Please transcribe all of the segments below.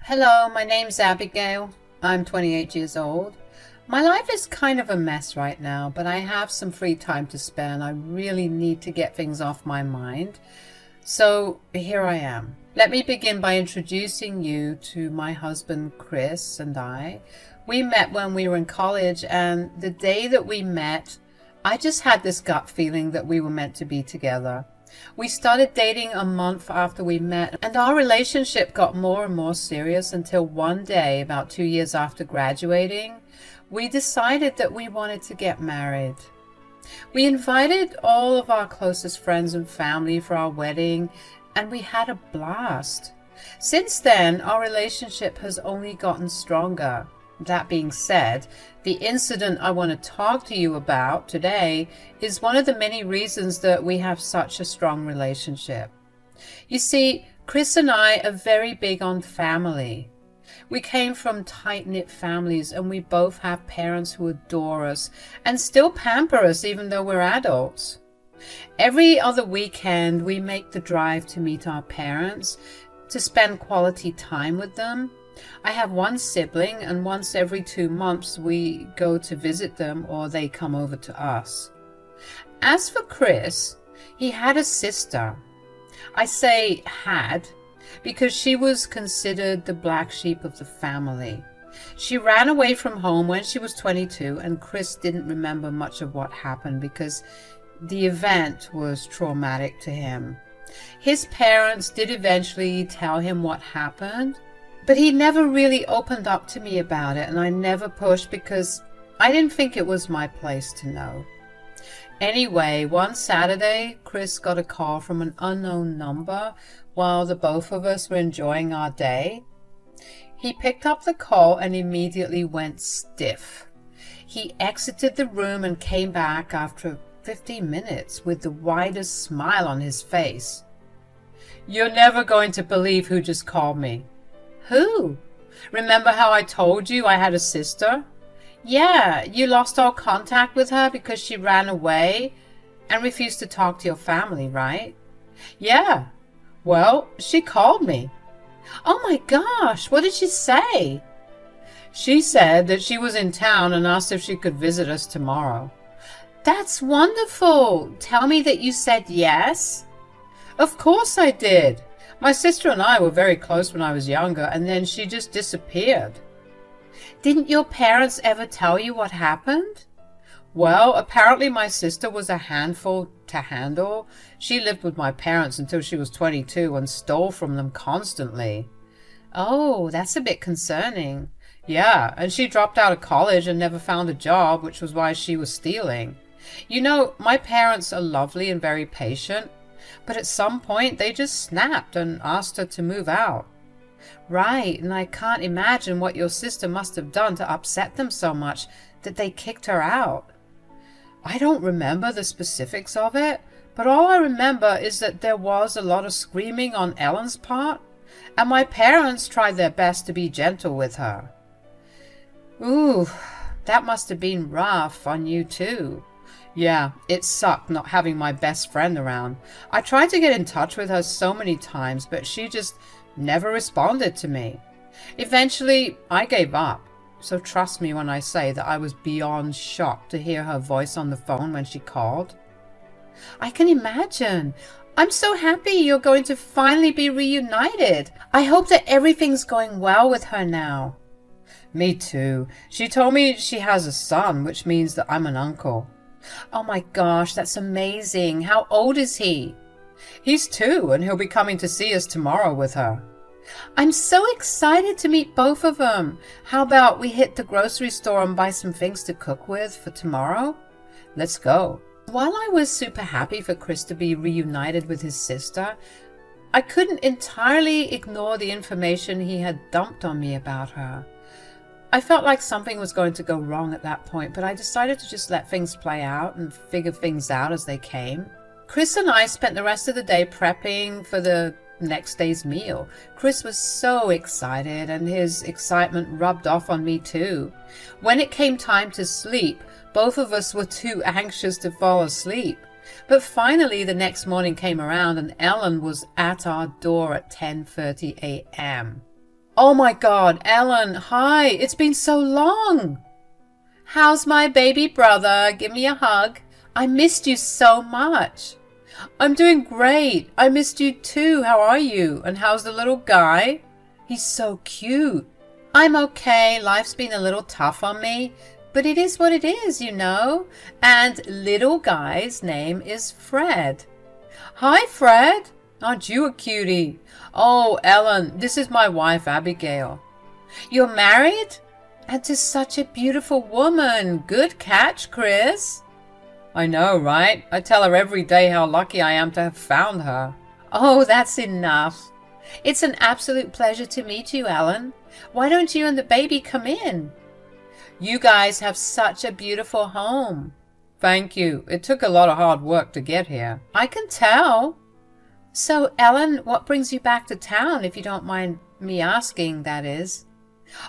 Hello, my name's Abigail. I'm 28 years old. My life is kind of a mess right now, but I have some free time to spare and I really need to get things off my mind. So here I am. Let me begin by introducing you to my husband, Chris, and I. We met when we were in college, and the day that we met, I just had this gut feeling that we were meant to be together. We started dating a month after we met, and our relationship got more and more serious until one day, about 2 years after graduating, we decided that we wanted to get married. We invited all of our closest friends and family for our wedding, and we had a blast. Since then, our relationship has only gotten stronger. That being said, the incident I want to talk to you about today is one of the many reasons that we have such a strong relationship. You see, Chris and I are very big on family. We came from tight-knit families, and we both have parents who adore us and still pamper us even though we're adults. Every other weekend, we make the drive to meet our parents, to spend quality time with them. I have one sibling, and once every 2 months we go to visit them or they come over to us. As for Chris, he had a sister. I say had because she was considered the black sheep of the family. She ran away from home when she was 22, and Chris didn't remember much of what happened because the event was traumatic to him. His parents did eventually tell him what happened, but he never really opened up to me about it, and I never pushed because I didn't think it was my place to know. Anyway, one Saturday, Chris got a call from an unknown number while the both of us were enjoying our day. He picked up the call and immediately went stiff. He exited the room and came back after 15 minutes with the widest smile on his face. "You're never going to believe who just called me." "Who? Remember how I told you I had a sister?" "Yeah, you lost all contact with her because she ran away and refused to talk to your family, right?" "Yeah. Well, she called me." "Oh my gosh, what did she say?" "She said that she was in town and asked if she could visit us tomorrow." "That's wonderful. Tell me that you said yes." "Of course I did. My sister and I were very close when I was younger, and then she just disappeared." "Didn't your parents ever tell you what happened?" "Well, apparently my sister was a handful to handle. She lived with my parents until she was 22 and stole from them constantly." "Oh, that's a bit concerning." "Yeah, and she dropped out of college and never found a job, which was why she was stealing. You know, my parents are lovely and very patient, but at some point they just snapped and asked her to move out." "Right, and I can't imagine what your sister must have done to upset them so much that they kicked her out." "I don't remember the specifics of it, but all I remember is that there was a lot of screaming on Ellen's part, and my parents tried their best to be gentle with her." "Ooh, that must have been rough on you too." "Yeah, it sucked not having my best friend around. I tried to get in touch with her so many times, but she just never responded to me. Eventually, I gave up. So trust me when I say that I was beyond shocked to hear her voice on the phone when she called." "I can imagine. I'm so happy you're going to finally be reunited. I hope that everything's going well with her now." "Me too. She told me she has a son, which means that I'm an uncle." "Oh my gosh, that's amazing. How old is he?" "He's 2, and he'll be coming to see us tomorrow with her." "I'm so excited to meet both of them. How about we hit the grocery store and buy some things to cook with for tomorrow?" "Let's go." While I was super happy for Chris to be reunited with his sister, I couldn't entirely ignore the information he had dumped on me about her. I felt like something was going to go wrong at that point, but I decided to just let things play out and figure things out as they came. Chris and I spent the rest of the day prepping for the next day's meal. Chris was so excited, and his excitement rubbed off on me too. When it came time to sleep, both of us were too anxious to fall asleep. But finally the next morning came around, and Ellen was at our door at 10:30 a.m. Oh my God, Ellen, hi, it's been so long. How's my baby brother? Give me a hug. I missed you so much. I'm doing great. I missed you too. How are you? And how's the little guy? He's so cute. I'm okay. Life's been a little tough on me, but it is what it is, you know. And little guy's name is Fred. Hi, Fred. Aren't you a cutie? Oh, Ellen, this is my wife, Abigail. You're married? And to such a beautiful woman. Good catch, Chris. I know, right? I tell her every day how lucky I am to have found her. Oh, that's enough. It's an absolute pleasure to meet you, Ellen. Why don't you and the baby come in? You guys have such a beautiful home. Thank you. It took a lot of hard work to get here. I can tell. So, Ellen, what brings you back to town, if you don't mind me asking, that is?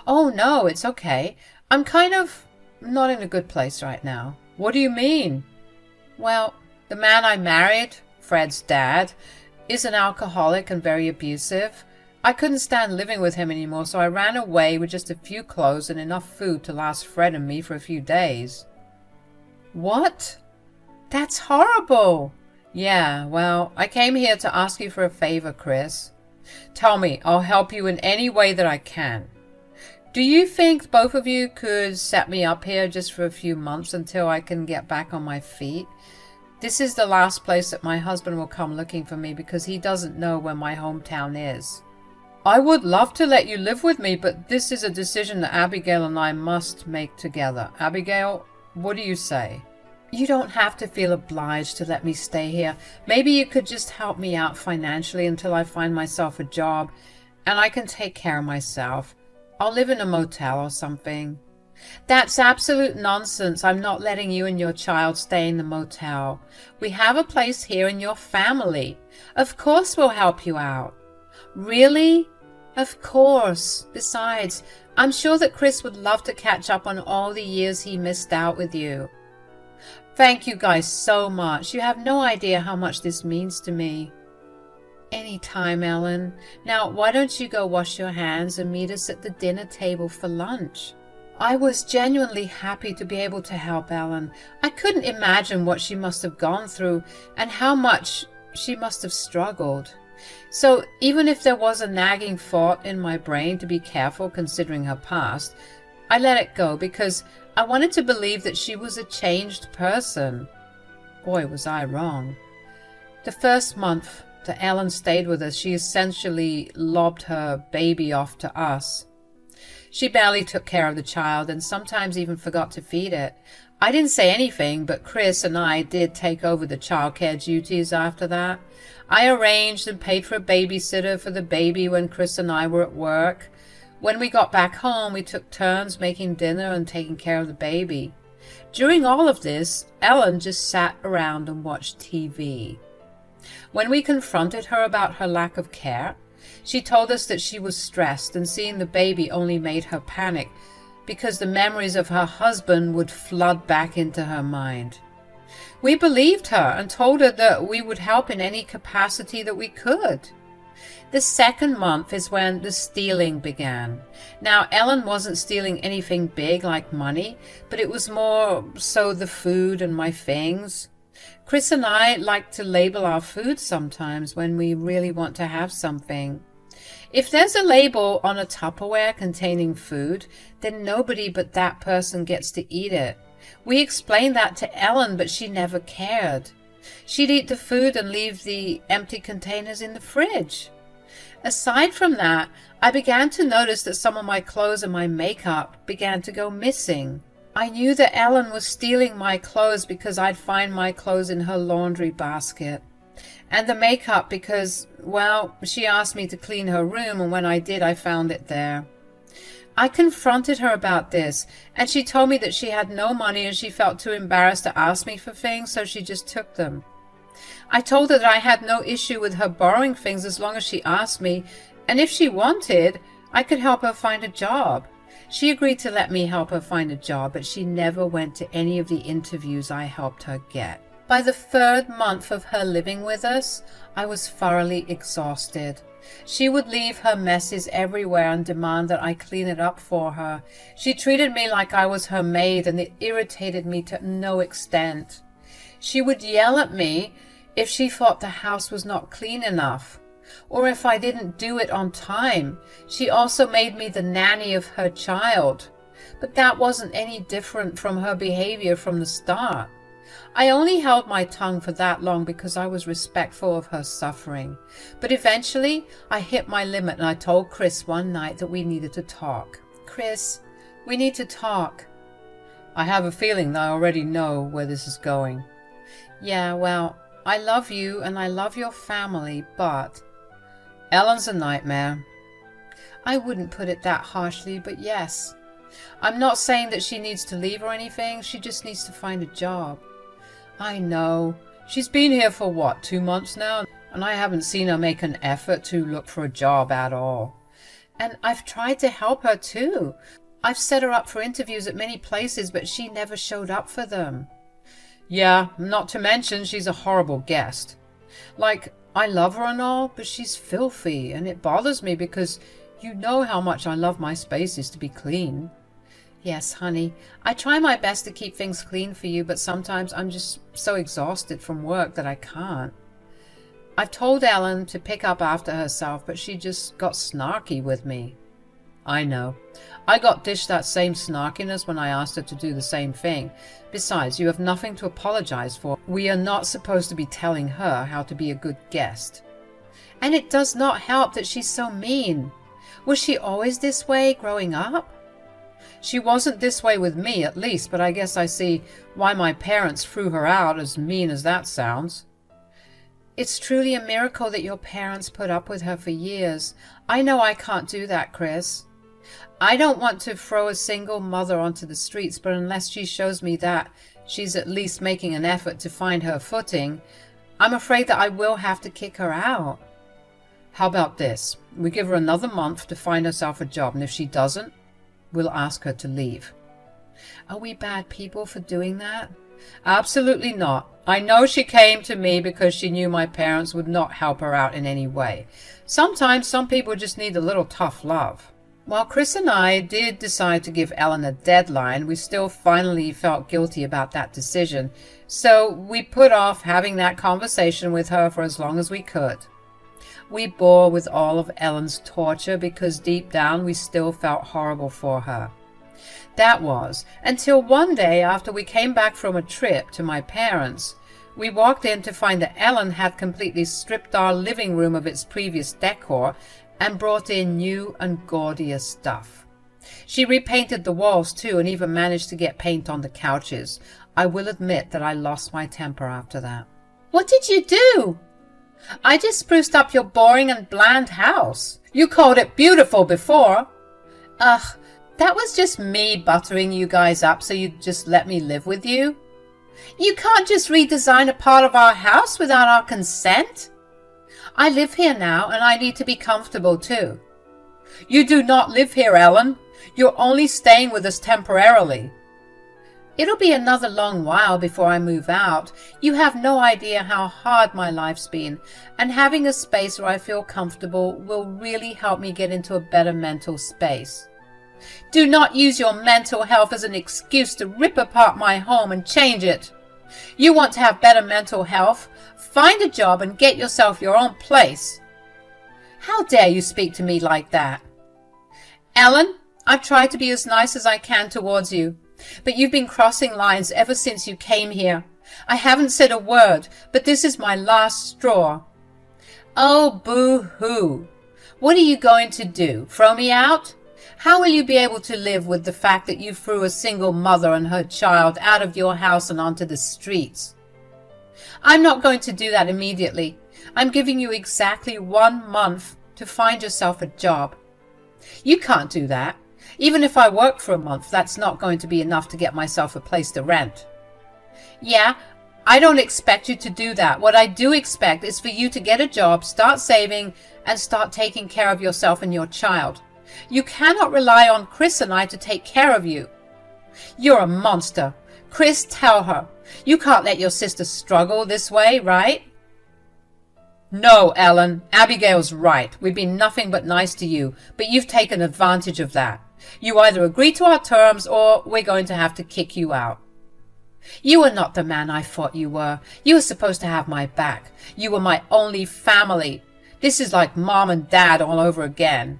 Oh, no, it's okay. I'm kind of not in a good place right now. What do you mean? Well, the man I married, Fred's dad, is an alcoholic and very abusive. I couldn't stand living with him anymore, so I ran away with just a few clothes and enough food to last Fred and me for a few days. What? That's horrible. Yeah, well, I came here to ask you for a favor, Chris. Tell me, I'll help you in any way that I can. Do you think both of you could set me up here just for a few months until I can get back on my feet? This is the last place that my husband will come looking for me because he doesn't know where my hometown is. I would love to let you live with me, but this is a decision that Abigail and I must make together. Abigail, what do you say? You don't have to feel obliged to let me stay here. Maybe you could just help me out financially until I find myself a job and I can take care of myself. I'll live in a motel or something. That's absolute nonsense. I'm not letting you and your child stay in the motel. We have a place here in your family. Of course we'll help you out. Really? Of course. Besides, I'm sure that Chris would love to catch up on all the years he missed out with you. Thank you guys so much. You have no idea how much this means to me. Anytime, Ellen. Now, why don't you go wash your hands and meet us at the dinner table for lunch? I was genuinely happy to be able to help Ellen. I couldn't imagine what she must have gone through and how much she must have struggled. So even if there was a nagging thought in my brain to be careful considering her past, I let it go because I wanted to believe that she was a changed person. Boy, was I wrong. The first month that Ellen stayed with us, she essentially lobbed her baby off to us. She barely took care of the child and sometimes even forgot to feed it. I didn't say anything, but Chris and I did take over the childcare duties after that. I arranged and paid for a babysitter for the baby when Chris and I were at work. When we got back home, we took turns making dinner and taking care of the baby. During all of this, Ellen just sat around and watched TV. When we confronted her about her lack of care, she told us that she was stressed and seeing the baby only made her panic because the memories of her husband would flood back into her mind. We believed her and told her that we would help in any capacity that we could. The second month is when the stealing began. Now, Ellen wasn't stealing anything big like money, but it was more so the food and my things. Chris and I like to label our food sometimes when we really want to have something. If there's a label on a Tupperware containing food, then nobody but that person gets to eat it. We explained that to Ellen, but she never cared. She'd eat the food and leave the empty containers in the fridge. Aside from that, I began to notice that some of my clothes and my makeup began to go missing. I knew that Ellen was stealing my clothes because I'd find my clothes in her laundry basket. And the makeup because, well, she asked me to clean her room, and when I did, I found it there. I confronted her about this, and she told me that she had no money and she felt too embarrassed to ask me for things, so she just took them. I told her that I had no issue with her borrowing things as long as she asked me, and if she wanted, I could help her find a job. She agreed to let me help her find a job, but she never went to any of the interviews I helped her get. By the third month of her living with us, I was thoroughly exhausted. She would leave her messes everywhere and demand that I clean it up for her. She treated me like I was her maid, and it irritated me to no extent. She would yell at me if she thought the house was not clean enough, or if I didn't do it on time. She also made me the nanny of her child, but that wasn't any different from her behavior from the start. I only held my tongue for that long because I was respectful of her suffering. But eventually I hit my limit, and I told Chris one night that we needed to talk. Chris, we need to talk. I have a feeling that I already know where this is going. Yeah, well, I love you and I love your family, but Ellen's a nightmare. I wouldn't put it that harshly, but yes. I'm not saying that she needs to leave or anything. She just needs to find a job. I know. She's been here for what, 2 months now? And I haven't seen her make an effort to look for a job at all. And I've tried to help her too. I've set her up for interviews at many places, but she never showed up for them. Yeah, not to mention she's a horrible guest. Like, I love her and all, but she's filthy, and it bothers me because you know how much I love my spaces to be clean. Yes, honey, I try my best to keep things clean for you, but sometimes I'm just so exhausted from work that I can't. I've told Ellen to pick up after herself, but she just got snarky with me. I know. I got dished that same snarkiness when I asked her to do the same thing. Besides, you have nothing to apologize for. We are not supposed to be telling her how to be a good guest. And it does not help that she's so mean. Was she always this way growing up? She wasn't this way with me, at least, but I guess I see why my parents threw her out, as mean as that sounds. It's truly a miracle that your parents put up with her for years. I know I can't do that, Chris. I don't want to throw a single mother onto the streets, but unless she shows me that she's at least making an effort to find her footing, I'm afraid that I will have to kick her out. How about this? We give her another month to find herself a job, and if she doesn't, we'll ask her to leave. Are we bad people for doing that? Absolutely not. I know she came to me because she knew my parents would not help her out in any way. Sometimes some people just need a little tough love. While Chris and I did decide to give Ellen a deadline, we still finally felt guilty about that decision. So we put off having that conversation with her for as long as we could. We bore with all of Ellen's torture because deep down we still felt horrible for her. That was until one day after we came back from a trip to my parents, we walked in to find that Ellen had completely stripped our living room of its previous decor and brought in new and gaudier stuff. She repainted the walls too, and even managed to get paint on the couches. I will admit that I lost my temper after that. What did you do? I just spruced up your boring and bland house. You called it beautiful before. Ugh, that was just me buttering you guys up so you'd just let me live with you. You can't just redesign a part of our house without our consent. I live here now, and I need to be comfortable too. You do not live here, Ellen. You're only staying with us temporarily. It'll be another long while before I move out. You have no idea how hard my life's been, and having a space where I feel comfortable will really help me get into a better mental space. Do not use your mental health as an excuse to rip apart my home and change it. You want to have better mental health? Find a job and get yourself your own place. How dare you speak to me like that? Ellen, I've tried to be as nice as I can towards you, but you've been crossing lines ever since you came here. I haven't said a word, but this is my last straw. Oh, boo-hoo. What are you going to do? Throw me out? How will you be able to live with the fact that you threw a single mother and her child out of your house and onto the streets? I'm not going to do that immediately. I'm giving you exactly 1 month to find yourself a job. You can't do that. Even if I work for a month, that's not going to be enough to get myself a place to rent. Yeah, I don't expect you to do that. What I do expect is for you to get a job, start saving, and start taking care of yourself and your child. You cannot rely on Chris and I to take care of you. You're a monster. Chris, tell her. You can't let your sister struggle this way, right? No, Ellen, Abigail's right. We've been nothing but nice to you, but you've taken advantage of that. You either agree to our terms or we're going to have to kick you out. You are not the man I thought you were. You were supposed to have my back. You were my only family. This is like Mom and Dad all over again.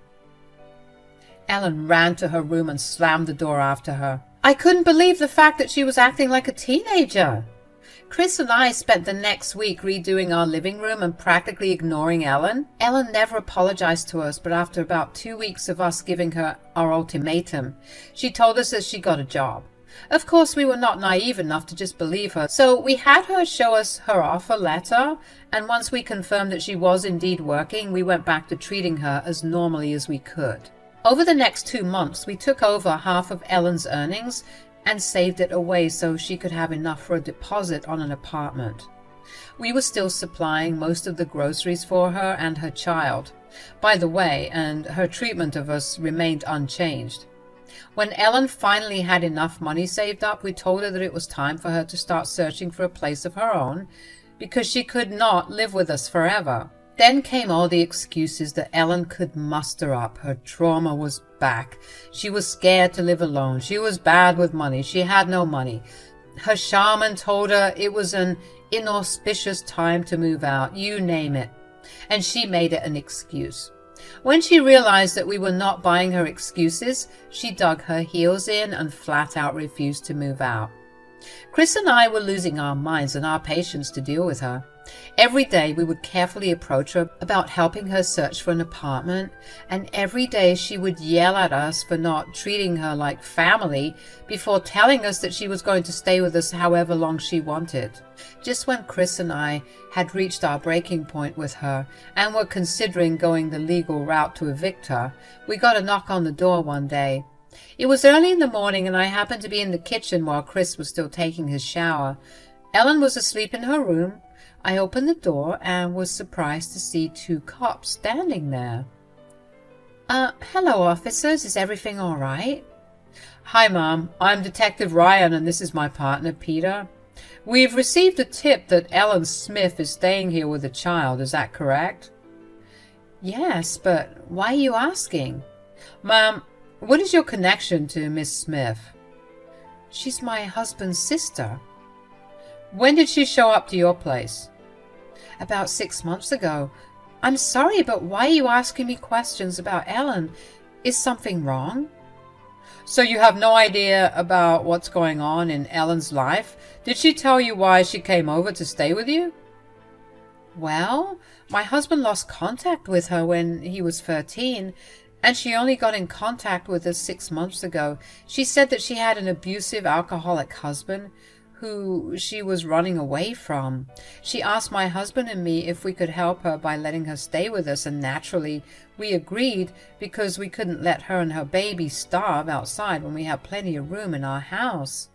Ellen ran to her room and slammed the door after her. I couldn't believe the fact that she was acting like a teenager. Chris and I spent the next week redoing our living room and practically ignoring Ellen. Ellen never apologized to us, but after about 2 weeks of us giving her our ultimatum, she told us that she got a job. Of course, we were not naive enough to just believe her, so we had her show us her offer letter, and once we confirmed that she was indeed working, we went back to treating her as normally as we could. Over the next 2 months, we took over half of Ellen's earnings and saved it away so she could have enough for a deposit on an apartment. We were still supplying most of the groceries for her and her child, by the way, and her treatment of us remained unchanged. When Ellen finally had enough money saved up, we told her that it was time for her to start searching for a place of her own, because she could not live with us forever. Then came all the excuses that Ellen could muster up. Her trauma was back. She was scared to live alone. She was bad with money. She had no money. Her shaman told her it was an inauspicious time to move out. You name it. And she made it an excuse. When she realized that we were not buying her excuses, she dug her heels in and flat out refused to move out. Chris and I were losing our minds and our patience to deal with her. Every day we would carefully approach her about helping her search for an apartment, and every day she would yell at us for not treating her like family before telling us that she was going to stay with us however long she wanted. Just when Chris and I had reached our breaking point with her and were considering going the legal route to evict her, we got a knock on the door one day. It was early in the morning and I happened to be in the kitchen while Chris was still taking his shower. Ellen was asleep in her room. I opened the door and was surprised to see 2 cops standing there. Hello, officers. Is everything all right? Hi, Mom. I'm Detective Ryan, and this is my partner, Peter. We've received a tip that Ellen Smith is staying here with a child. Is that correct? Yes, but why are you asking? Ma'am, what is your connection to Miss Smith? She's my husband's sister. When did she show up to your place? About 6 months ago. I'm sorry, but why are you asking me questions about Ellen? Is something wrong? So you have no idea about what's going on in Ellen's life? Did she tell you why she came over to stay with you? Well, my husband lost contact with her when he was 13, and she only got in contact with us 6 months ago. She said that she had an abusive alcoholic husband who she was running away from. She asked my husband and me if we could help her by letting her stay with us, and naturally we agreed because we couldn't let her and her baby starve outside when we had plenty of room in our house.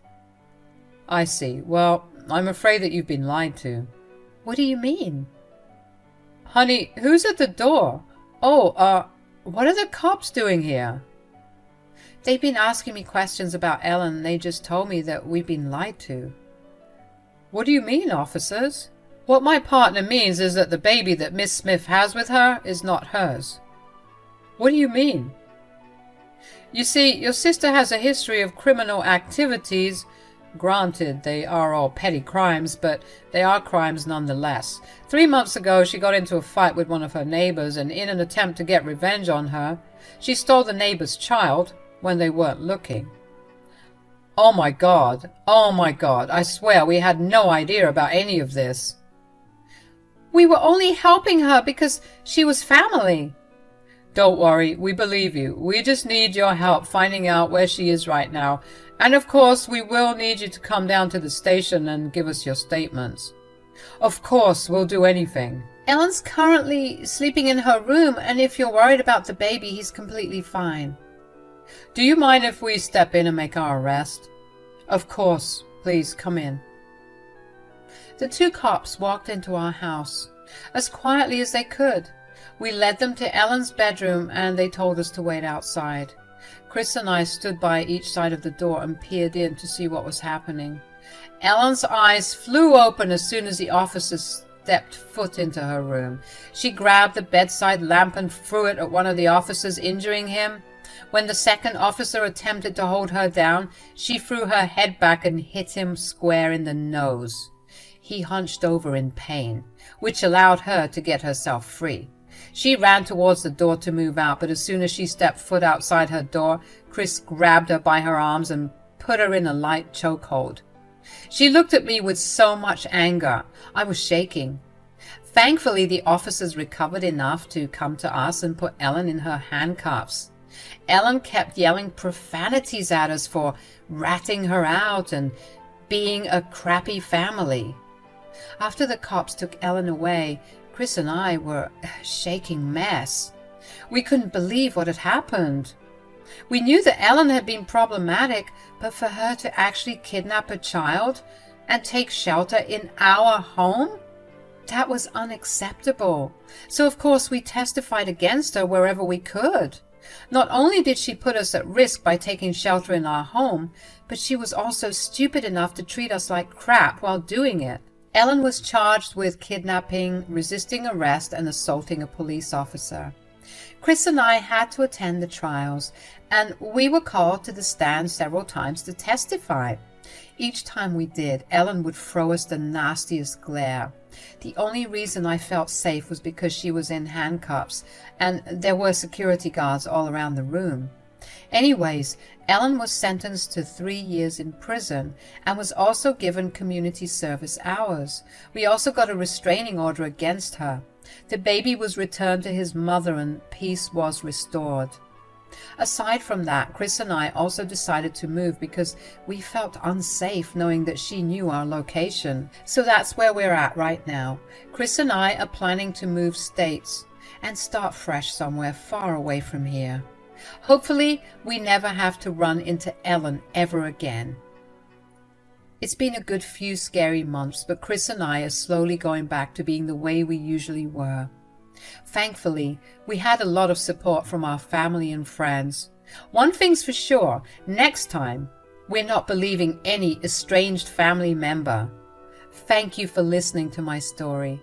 I see. Well, I'm afraid that you've been lied to. What do you mean? Honey, who's at the door? Oh, what are the cops doing here? They've been asking me questions about Ellen, and they just told me that we've been lied to. What do you mean, officers? What my partner means is that the baby that Miss Smith has with her is not hers. What do you mean? You see, your sister has a history of criminal activities. Granted, they are all petty crimes, but they are crimes nonetheless. 3 months ago, she got into a fight with one of her neighbors, and in an attempt to get revenge on her, she stole the neighbor's child when they weren't looking. Oh my God, I swear we had no idea about any of this. We were only helping her because she was family. Don't worry, we believe you. We just need your help finding out where she is right now. And of course, we will need you to come down to the station and give us your statements. Of course, we'll do anything. Ellen's currently sleeping in her room, and if you're worried about the baby, he's completely fine. Do you mind if we step in and make our arrest? Of course. Please, come in. The 2 cops walked into our house as quietly as they could. We led them to Ellen's bedroom, and they told us to wait outside. Chris and I stood by each side of the door and peered in to see what was happening. Ellen's eyes flew open as soon as the officers stepped foot into her room. She grabbed the bedside lamp and threw it at one of the officers, injuring him. When the second officer attempted to hold her down, she threw her head back and hit him square in the nose. He hunched over in pain, which allowed her to get herself free. She ran towards the door to move out, but as soon as she stepped foot outside her door, Chris grabbed her by her arms and put her in a light chokehold. She looked at me with so much anger. I was shaking. Thankfully, the officers recovered enough to come to us and put Ellen in her handcuffs. Ellen kept yelling profanities at us for ratting her out and being a crappy family. After the cops took Ellen away, Chris and I were a shaking mess. We couldn't believe what had happened. We knew that Ellen had been problematic, but for her to actually kidnap a child and take shelter in our home? That was unacceptable. So of course we testified against her wherever we could. Not only did she put us at risk by taking shelter in our home, but she was also stupid enough to treat us like crap while doing it. Ellen was charged with kidnapping, resisting arrest, and assaulting a police officer. Chris and I had to attend the trials, and we were called to the stand several times to testify. Each time we did, Ellen would throw us the nastiest glare. The only reason I felt safe was because she was in handcuffs, and there were security guards all around the room. Anyways, Ellen was sentenced to 3 years in prison and was also given community service hours. We also got a restraining order against her. The baby was returned to his mother and peace was restored. Aside from that, Chris and I also decided to move because we felt unsafe knowing that she knew our location. So that's where we're at right now. Chris and I are planning to move states and start fresh somewhere far away from here. Hopefully, we never have to run into Ellen ever again. It's been a good few scary months, but Chris and I are slowly going back to being the way we usually were. Thankfully, we had a lot of support from our family and friends. One thing's for sure, next time, we're not believing any estranged family member. Thank you for listening to my story.